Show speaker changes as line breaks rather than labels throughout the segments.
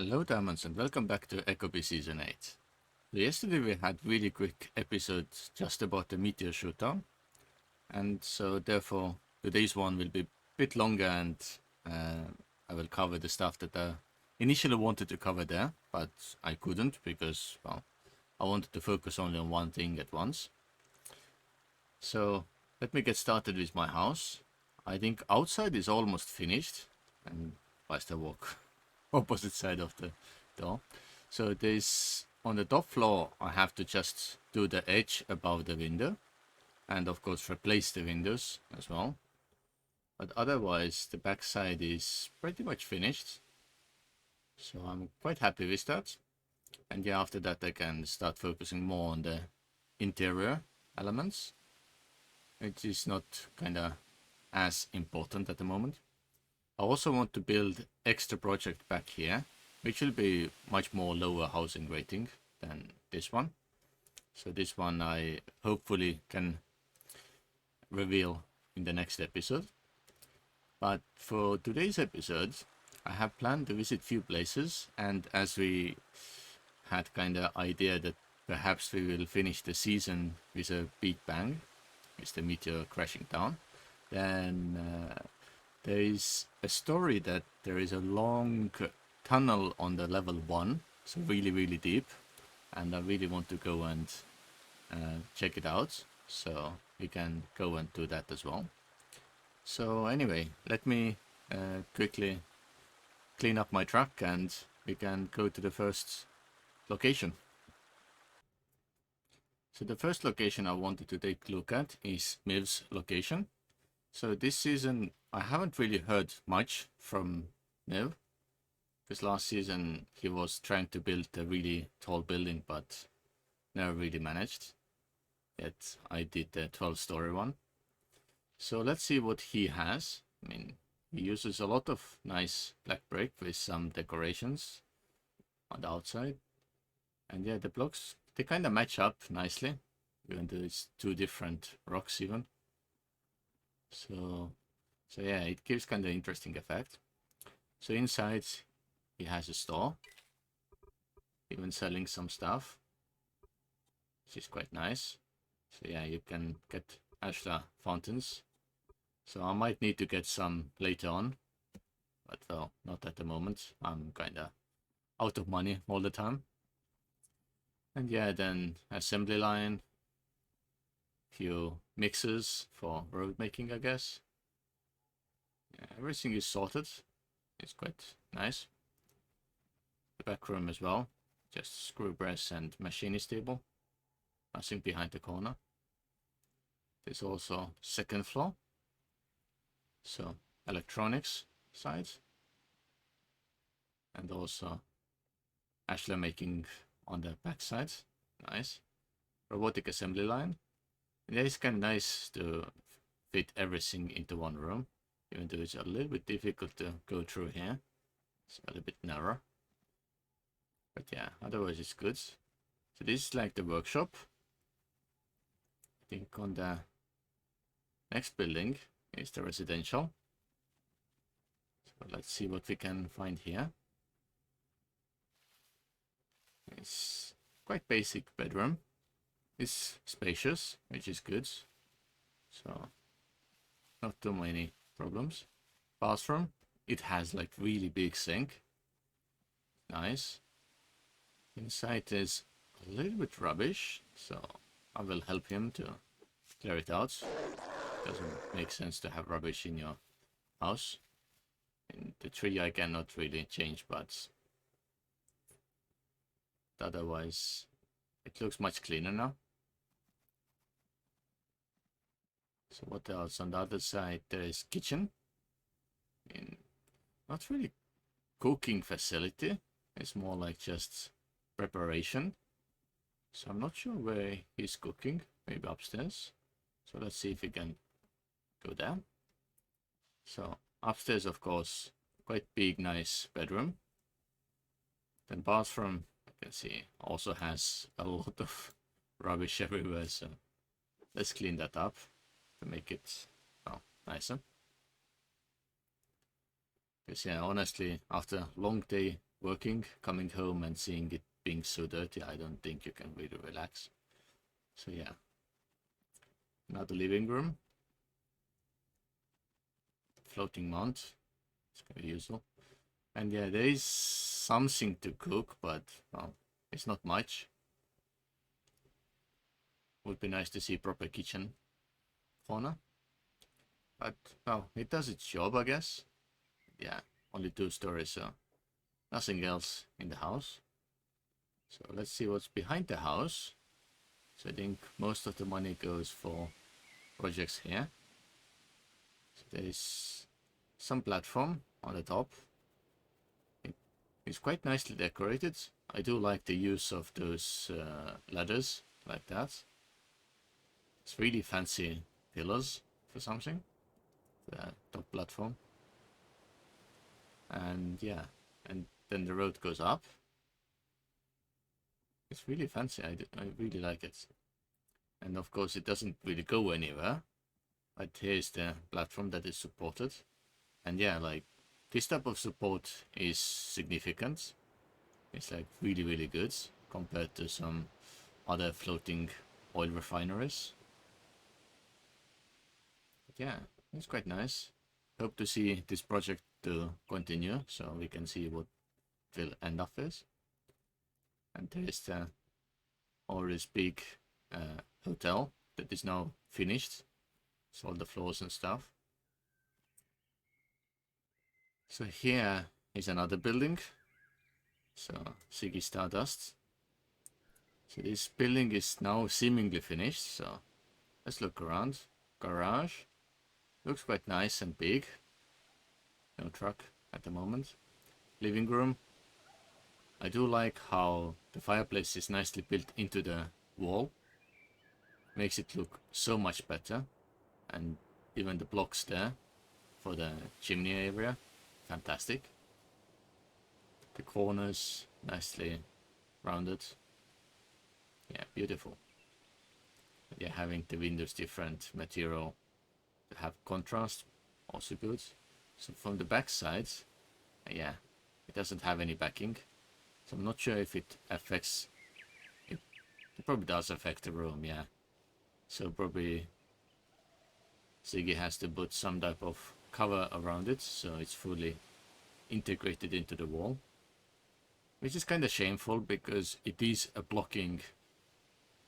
Hello Diamonds and welcome back to Ecobee Season 8. So yesterday we had really quick episodes just about the meteor shooter, and so therefore today's one will be a bit longer, and I will cover the stuff that I initially wanted to cover there, but I couldn't because, well, I wanted to focus only on one thing at once. So let me get started with my house. I think outside is almost finished, and whilst I walk opposite side of the door. So there's on the top floor I have to just do the edge above the window and of course replace the windows as well. But otherwise the back side is pretty much finished. So I'm quite happy with that. And yeah, after that I can start focusing more on the interior elements, which is not kinda as important at the moment. I also want to build extra project back here, which will be much more lower housing rating than this one. So this one I hopefully can reveal in the next episode. But for today's episode, I have planned to visit few places, and as we had kind of idea that perhaps we will finish the season with a big bang, with the meteor crashing down, then there is a story that there is a long tunnel on the level 1, so really deep, and I really want to go and check it out, so we can go and do that as well. So anyway, let me quickly clean up my truck and we can go to the first location. So the first location I wanted to take a look at is Miv's location. So this season I haven't really heard much from Miv, because last season he was trying to build a really tall building but never really managed. Yet I did the 12-story one. So let's see what he has. I mean, he uses a lot of nice black brick with some decorations on the outside. And yeah, the blocks, they kind of match up nicely, even though it's two different rocks even. So yeah, it gives kind of interesting effect. So inside he has a store, even selling some stuff, which is quite nice. So yeah, you can get Ashla fountains. So I might need to get some later on, but well, not at the moment. I'm kinda out of money all the time. And yeah, then assembly line, few mixers for road making, I guess. Yeah, everything is sorted. It's quite nice. The back room as well, just screw press and machinist table. Nothing behind the corner. There's also second floor, so electronics side, and also Ashla making on the back side. Nice. Robotic assembly line. Yeah, it's kind of nice to fit everything into one room, even though it's a little bit difficult to go through here. It's a little bit narrow. But yeah, otherwise it's good. So this is like the workshop. I think on the next building is the residential. So let's see what we can find here. It's quite basic bedroom. It's spacious, which is good. So not too many problems. Bathroom, it has like really big sink. Nice. Inside is a little bit rubbish, so I will help him to clear it out. Doesn't make sense to have rubbish in your house. In the tree I cannot really change, but otherwise it looks much cleaner now. So what else? On the other side there is kitchen. Not really cooking facility. It's more like just preparation. So I'm not sure where he's cooking. Maybe upstairs. So let's see if we can go there. So upstairs, of course, quite big, nice bedroom. Then bathroom, you can see, also has a lot of rubbish everywhere. So let's clean that up to make it, well, nicer. Because yeah, honestly, after a long day working, coming home and seeing it being so dirty, I don't think you can really relax. So yeah, another living room, floating mount, it's gonna be useful. And yeah, there is something to cook, but well, it's not much. Would be nice to see proper kitchen fauna. But well, it does its job, I guess. Yeah, only 2 stories, so nothing else in the house. So let's see what's behind the house. So I think most of the money goes for projects here. So there's some platform on the top. It's quite nicely decorated. I do like the use of those ladders like that. It's really fancy pillars for something. The top platform. And yeah, and then the road goes up. It's really fancy. I really like it. And of course it doesn't really go anywhere. But here's the platform that is supported. And yeah, like this type of support is significant. It's like really good compared to some other floating oil refineries. But yeah, it's quite nice. Hope to see this project to continue so we can see what will end up with. And there's the always big hotel that is now finished. So all the floors and stuff. So here is another building. So Ziggy Stardust. So this building is now seemingly finished. So let's look around. Garage. Looks quite nice and big. No truck at the moment. Living room. I do like how the fireplace is nicely built into the wall. Makes it look so much better. And even the blocks there for the chimney area. Fantastic. The corners nicely rounded. Yeah, beautiful. Yeah, having the windows different material to have contrast, also good. So from the back side, yeah, it doesn't have any backing. So I'm not sure if it affects, it probably does affect the room, yeah. So probably Ziggy has to put some type of cover around it so it's fully integrated into the wall. Which is kind of shameful because it is a blocking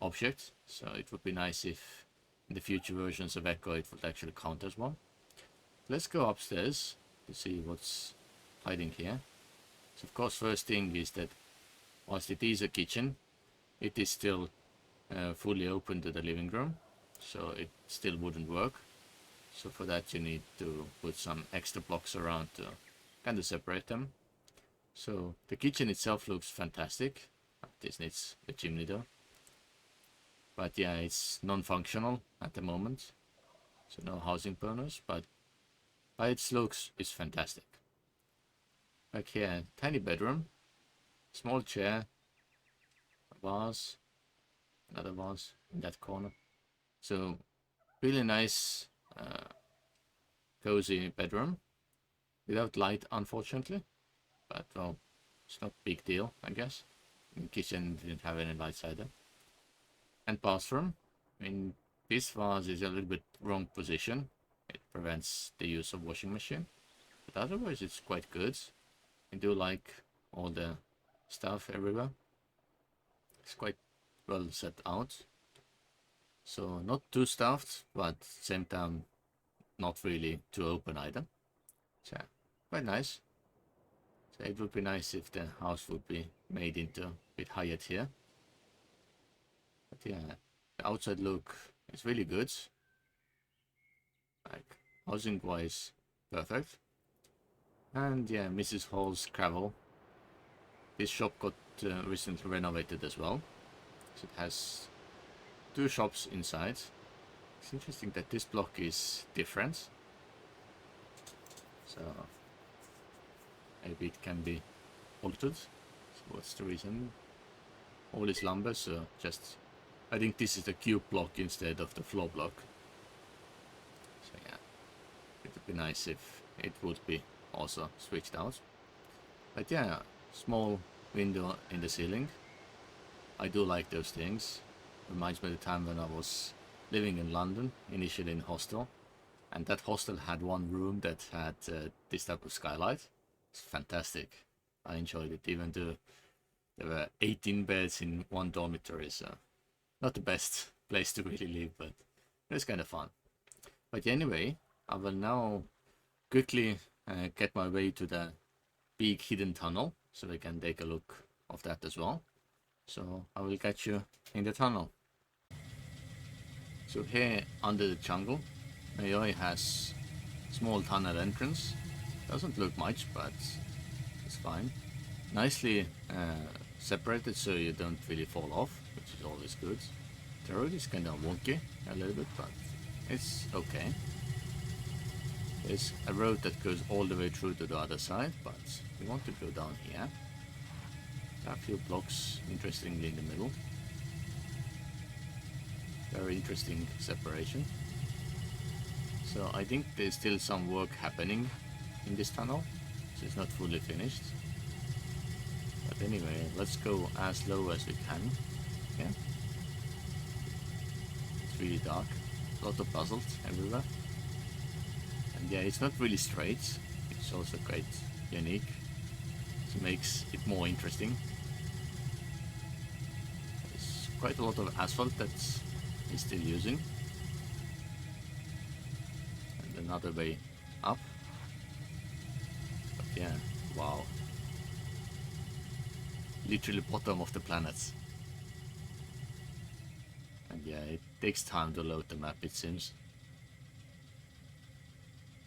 object, so it would be nice if in the future versions of Echo it would actually count as one. Let's go upstairs to see what's hiding here. So of course first thing is that whilst it is a kitchen, it is still fully open to the living room, so it still wouldn't work. So for that you need to put some extra blocks around to kind of separate them. So the kitchen itself looks fantastic. This needs a chimney though. But yeah, it's non-functional at the moment. So no housing burners, but by its looks, it's fantastic. Back here, tiny bedroom, small chair, a vase, another vase in that corner. So really nice, cozy bedroom. Without light, unfortunately. But well, it's not a big deal, I guess. The kitchen didn't have any lights either. And bathroom. I mean, this vase is a little bit wrong position. It prevents the use of washing machine. But otherwise it's quite good. I do like all the stuff everywhere. It's quite well set out. So not too stuffed, but same time not really too open either. So quite nice. So it would be nice if the house would be made into a bit higher tier. But yeah, the outside look is really good. Like housing wise, perfect. And yeah, Mrs. Hall's Gravel. This shop got recently renovated as well. So it has 2 shops inside. It's interesting that this block is different. So maybe it can be altered. So what's the reason? All is lumber, so just I think this is the cube block instead of the floor block. So yeah, it would be nice if it would be also switched out. But yeah, small window in the ceiling. I do like those things. Reminds me of the time when I was living in London, initially in hostel, and that hostel had one room that had this type of skylight. It's fantastic. I enjoyed it, even though there were 18 beds in one dormitory, so not the best place to really live, but it was kind of fun. But anyway, I will now quickly get my way to the big hidden tunnel, so we can take a look of that as well. So I will catch you in the tunnel. So here under the jungle, Mayoi has small tunnel entrance. Doesn't look much, but it's fine. Nicely separated so you don't really fall off, which is always good. The road is kind of wonky a little bit, but it's okay. There's a road that goes all the way through to the other side, but we want to go down here. There are a few blocks interestingly in the middle. Very interesting separation. So I think there's still some work happening in this tunnel, so it's not fully finished. But anyway, let's go as low as we can. Yeah. It's really dark. A lot of puzzles everywhere. And yeah, it's not really straight. It's also quite unique. So it makes it more interesting. There's quite a lot of asphalt that he's still using. And another way up. But yeah, wow. Literally bottom of the planet. And yeah, it takes time to load the map, it seems.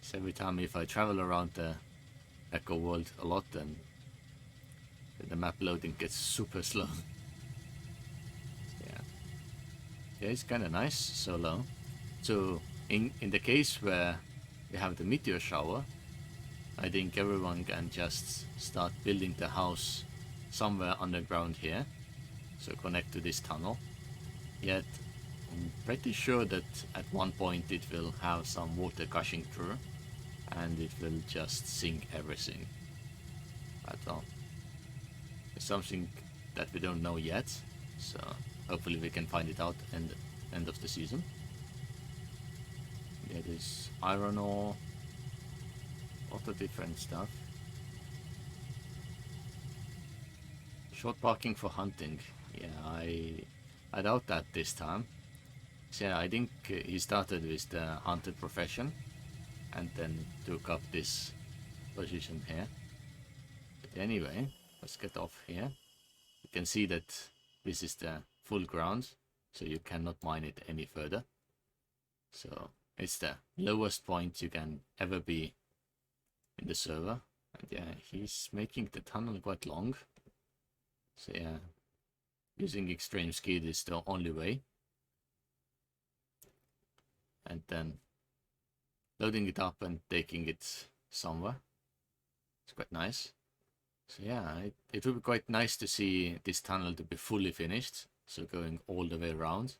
So every time if I travel around the Echo World a lot, then the map loading gets super slow. Yeah, it's kind of nice, so low. So in the case where we have the meteor shower, I think everyone can just start building the house somewhere underground here, so connect to this tunnel. Yet I'm pretty sure that at one point it will have some water gushing through and it will just sink everything. But well, it's something that we don't know yet, so hopefully we can find it out at the end of the season. Yeah, there's iron ore, lot of different stuff. Short parking for hunting. Yeah, I doubt that this time. So yeah, I think he started with the hunter profession and then took up this position here. But anyway, let's get off here. You can see that this is the full ground, so you cannot mine it any further. So it's the lowest point you can ever be in the server. And yeah, he's making the tunnel quite long. So yeah, using extreme speed is the only way. And then loading it up and taking it somewhere. It's quite nice. So yeah, it would be quite nice to see this tunnel to be fully finished. So going all the way around.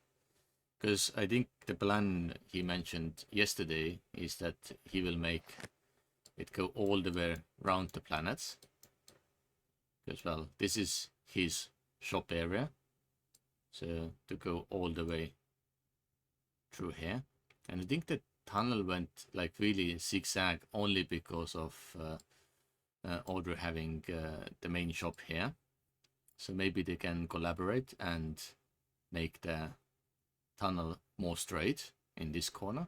Because I think the plan he mentioned yesterday is that he will make it go all the way around the planets. Because well, this is his shop area. So to go all the way through here. And I think the tunnel went like really zigzag only because of Audrey having the main shop here. So maybe they can collaborate and make the tunnel more straight in this corner.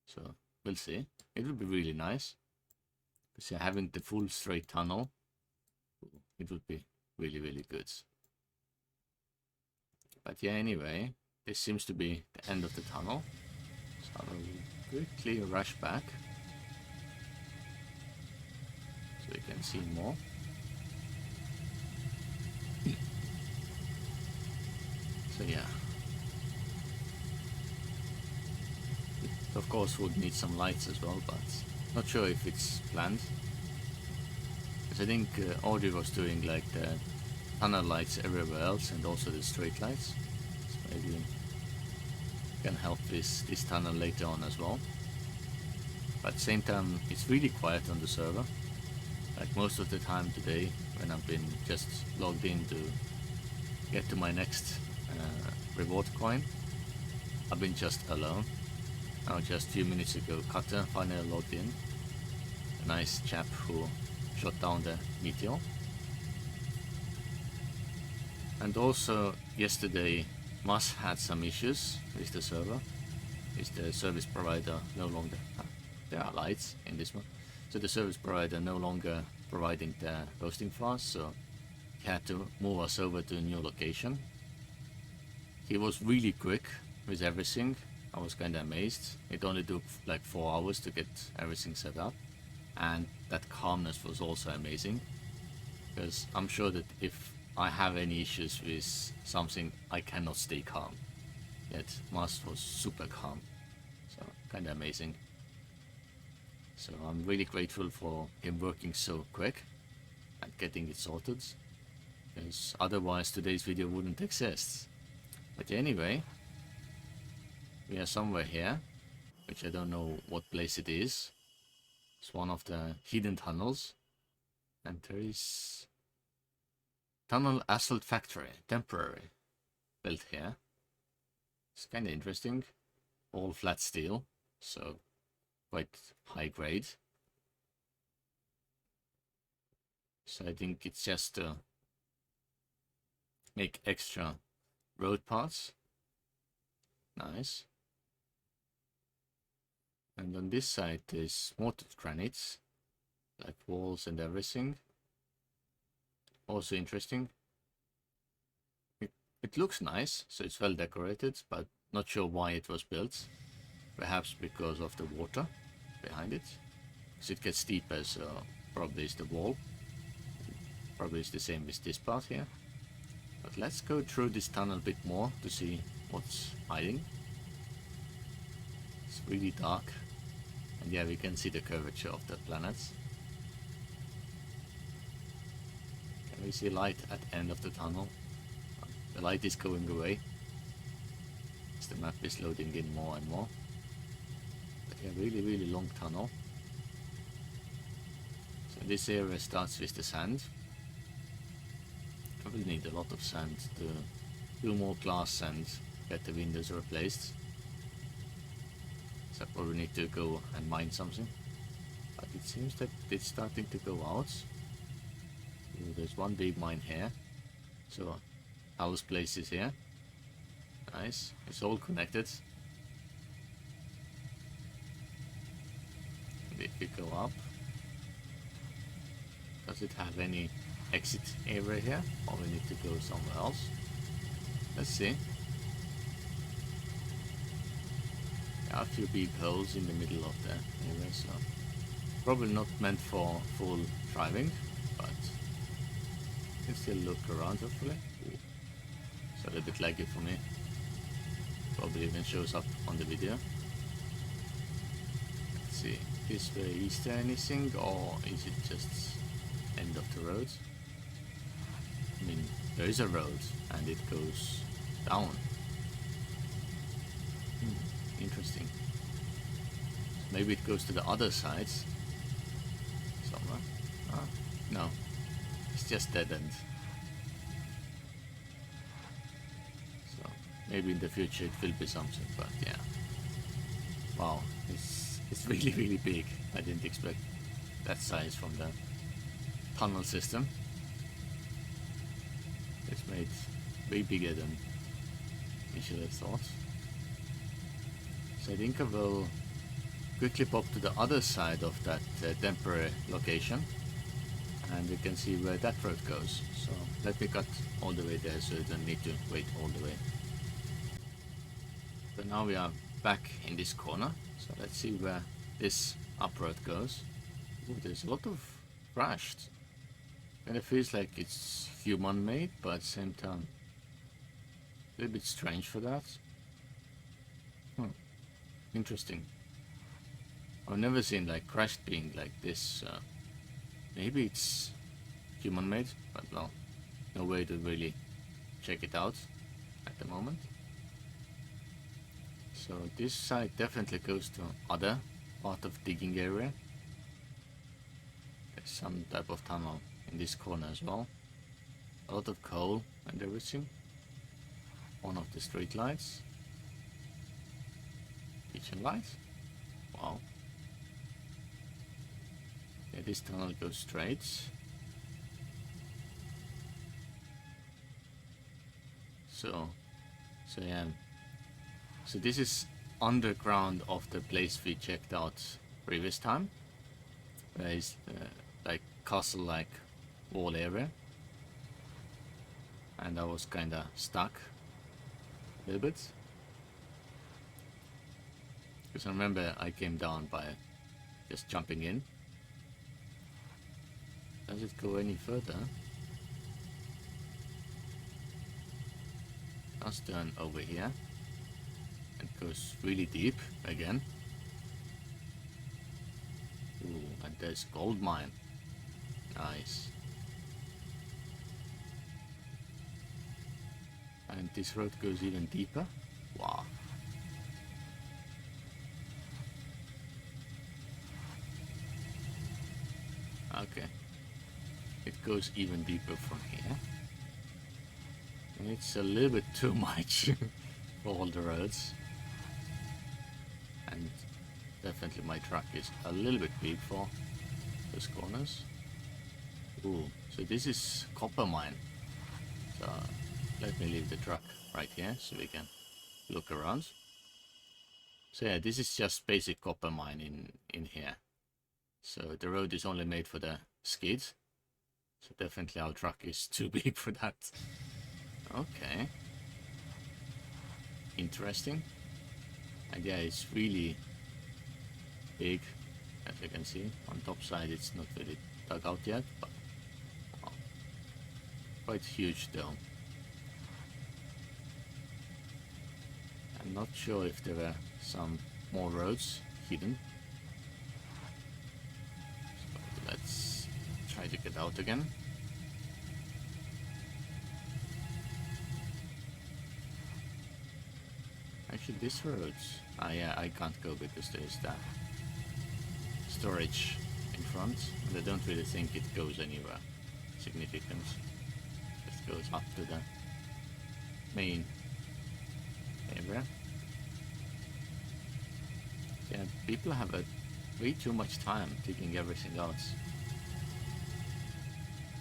So we'll see. It would be really nice. Because having the full straight tunnel, it would be really, really good. But yeah, anyway, this seems to be the end of the tunnel. So I will quickly rush back so we can see more. So yeah, it of course would need some lights as well, but not sure if it's planned. Because I think Audrey was doing like the tunnel lights everywhere else and also the street lights. So maybe can help this tunnel later on as well. But at the same time, it's really quiet on the server. Like most of the time today, when I've been just logged in to get to my next reward coin. I've been just alone. Now just a few minutes ago, Cutter finally logged in. A nice chap who shot down the meteor. And also yesterday Mas had some issues with the server. With the service provider no longer... there are lights in this one. So the service provider no longer providing the hosting for us, so he had to move us over to a new location. He was really quick with everything. I was kinda amazed. It only took like 4 hours to get everything set up. And that calmness was also amazing. Because I'm sure that if I have any issues with something, I cannot stay calm. Yet Mas was super calm. So kinda amazing. So I'm really grateful for him working so quick and getting it sorted. Because otherwise today's video wouldn't exist. But anyway, we are somewhere here, which I don't know what place it is. It's one of the hidden tunnels. And there is Tunnel Asphalt Factory, temporary, built here. It's kind of interesting. All flat steel, so quite high grade. So I think it's just to make extra road parts. Nice. And on this side there's mortar granites, like walls and everything. Also interesting. It looks nice, so it's well decorated, but not sure why it was built. Perhaps because of the water behind it. So it gets deeper, so probably it's the wall. Probably it's the same with this part here. But let's go through this tunnel a bit more to see what's hiding. It's really dark. And yeah, we can see the curvature of the planets. Can we see light at the end of the tunnel? The light is going away as the map is loading in more and more. But yeah, really long tunnel. So this area starts with the sand. I will need a lot of sand to do more glass and get the windows replaced. So I probably need to go and mine something. But it seems that it's starting to go out. Ooh, there's one big mine here. So Alice place is here. Nice. It's all connected. And if we go up, does it have any exit area here? Or we need to go somewhere else? Let's see. There are a few big holes in the middle of the area, so probably not meant for full driving, but you can still look around hopefully. Ooh. It's a little bit laggy for me. Probably even shows up on the video. Let's see. This way, is there anything, or is it just end of the road? I mean, there is a road and it goes down. Interesting. Maybe it goes to the other side somewhere. No, it's just dead end. So maybe in the future it will be something, but yeah. Wow, it's really big. I didn't expect that size from the tunnel system. It's made way bigger than we should have thought. So I think I will quickly pop to the other side of that temporary location, and we can see where that road goes. So let me cut all the way there so you don't need to wait all the way. So now we are back in this corner, so let's see where this up road goes. Ooh, there's a lot of crashed. And it feels like it's human made, but at the same time a little bit strange for that. Interesting. I've never seen like crashed being like this. Maybe it's human made, but well, no way to really check it out at the moment. So this side definitely goes to other part of digging area. There's some type of tunnel in this corner as well. A lot of coal and everything. One of the street lights. Kitchen light. Wow. Yeah, this tunnel goes straight. So yeah. So this is underground of the place we checked out previous time. There is like castle-like wall area. And I was kinda stuck a little bit. Because I remember I came down by just jumping in. Does it go any further? Let's turn over here. It goes really deep again. Ooh, and there's gold mine. Nice. And this road goes even deeper. Wow. Okay. It goes even deeper from here. And it's a little bit too much for all the roads. And definitely my truck is a little bit big for those corners. Ooh, so this is copper mine. So let me leave the truck right here so we can look around. So yeah, this is just basic copper mine in here. So the road is only made for the skids. So definitely our truck is too big for that. Okay. Interesting. And yeah, it's really big, as you can see. On top side it's not really dug out yet, but wow, quite huge though. I'm not sure if there were some more roads hidden. So let's try to get out again. Actually, this road, yeah, I can't go because there's that storage in front, and I don't really think it goes anywhere significant. It goes up to the main area. Yeah, people have way too much time taking everything out.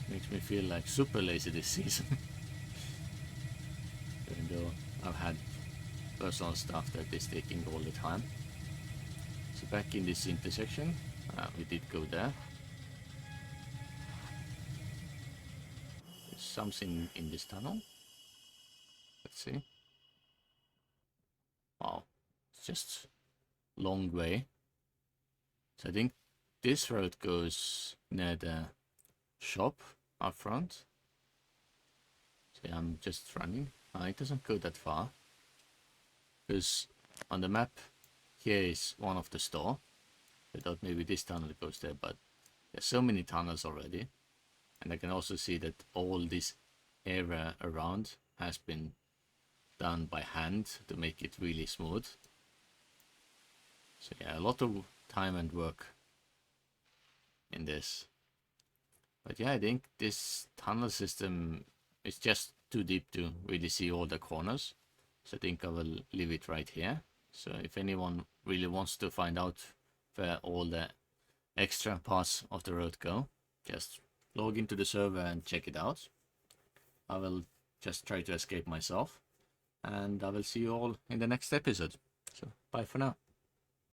Makes me feel like super lazy this season. Even though I've had personal stuff that is taking all the time. So back in this intersection, we did go there. There's something in this tunnel. Let's see. Wow, it's just long way. So I think this road goes near the shop up front. So yeah, I'm just running. It doesn't go that far. Because on the map here is one of the store. I thought maybe this tunnel goes there, but there's so many tunnels already. And I can also see that all this area around has been done by hand to make it really smooth. So yeah, a lot of time and work in this. But yeah, I think this tunnel system is just too deep to really see all the corners. So I think I will leave it right here. So if anyone really wants to find out where all the extra parts of the road go, just log into the server and check it out. I will just try to escape myself, and I will see you all in the next episode. So bye for now.